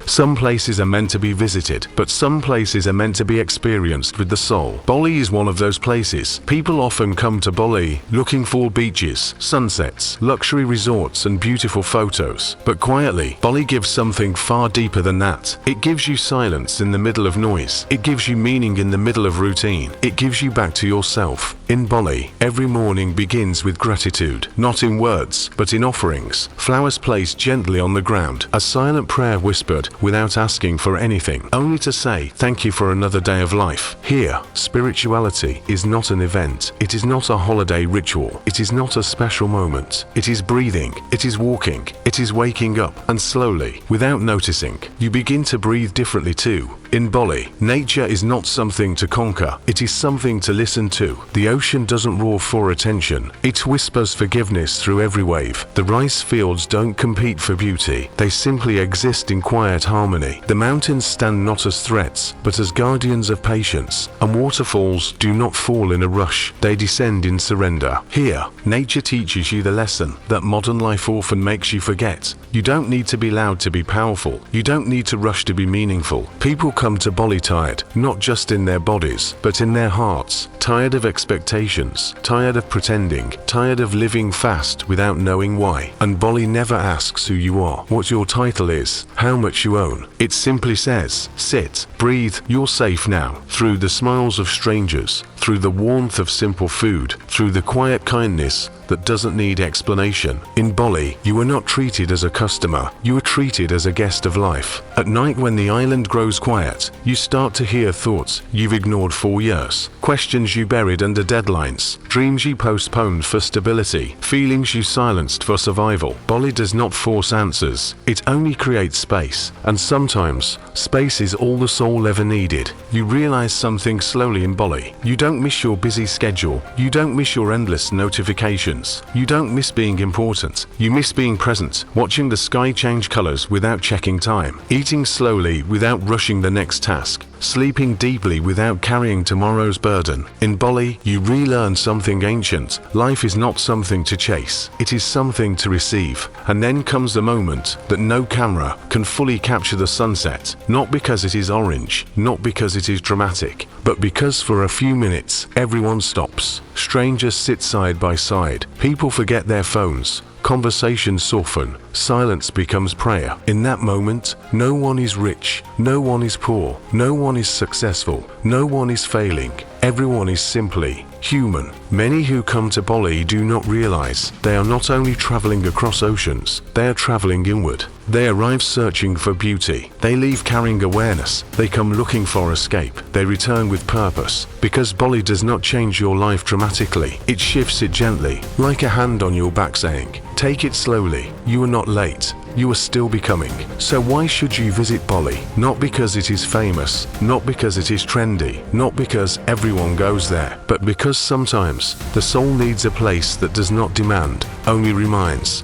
Some places are meant to be visited, but some places are meant to be experienced with the soul. Bali is one of those places. People often come to Bali looking for beaches, sunsets, luxury resorts, and beautiful photos. But quietly, Bali gives something far deeper than that. It gives you silence in the middle of noise. It gives you meaning in the middle of routine. It gives you back to yourself. In Bali, every morning begins with gratitude, not in words, but in offerings. Flowers placed gently on the ground, a silent prayer whispered without asking for anything, only to say thank you for another day of life. Here, spirituality is not an event. It is not a holiday ritual. It is not a special moment. It is breathing. It is walking. It is waking up, and slowly, without noticing, you begin to breathe differently too. In Bali, nature is not something to conquer, it is something to listen to. The ocean doesn't roar for attention, it whispers forgiveness through every wave. The rice fields don't compete for beauty, they simply exist in quiet harmony. The mountains stand not as threats, but as guardians of patience, and waterfalls do not fall in a rush, they descend in surrender. Here, nature teaches you the lesson that modern life often makes you forget. You don't need to be loud to be powerful, you don't need to rush to be meaningful. People come to Bali tired, not just in their bodies, but in their hearts. Tired of expectations, tired of pretending, tired of living fast without knowing why. And Bali never asks who you are, what your title is, how much you own. It simply says, sit, breathe, you're safe now. Through the smiles of strangers, through the warmth of simple food, through the quiet kindness that doesn't need explanation. In Bali, you are not treated as a customer, you are treated as a guest of life. At night when the island grows quiet, you start to hear thoughts you've ignored for years, questions you buried under deadlines, dreams you postponed for stability, feelings you silenced for survival. Bali does not force answers, it only creates space. And sometimes, space is all the soul ever needed. You realize something slowly in Bali. You don't miss your busy schedule, you don't miss your endless notifications. You don't miss being important, you miss being present, watching the sky change colors without checking time, eating slowly without rushing the next task, sleeping deeply without carrying tomorrow's burden. In Bali, you relearn something ancient. Life is not something to chase, it is something to receive. And then comes the moment that no camera can fully capture the sunset, not because it is orange, not because it is dramatic, but because for a few minutes, everyone stops. Strangers sit side by side, people forget their phones, conversations soften, silence becomes prayer. In that moment, no one is rich, no one is poor, no one is successful, no one is failing. Everyone is simply human. Many who come to Bali do not realize they are not only traveling across oceans, they are traveling inward. They arrive searching for beauty. They leave carrying awareness. They come looking for escape. They return with purpose. Because Bali does not change your life dramatically. It shifts it gently, like a hand on your back saying, take it slowly. You are not late. You are still becoming. So why should you visit Bali? Not because it is famous, not because it is trendy, not because everyone goes there, but because sometimes the soul needs a place that does not demand, only reminds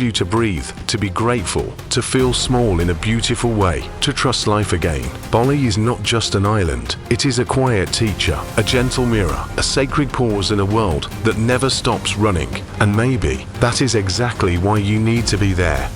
you to breathe, to be grateful, to feel small in a beautiful way, to trust life again. Bali is not just an island, it is a quiet teacher, a gentle mirror, a sacred pause in a world that never stops running. And maybe that is exactly why you need to be there.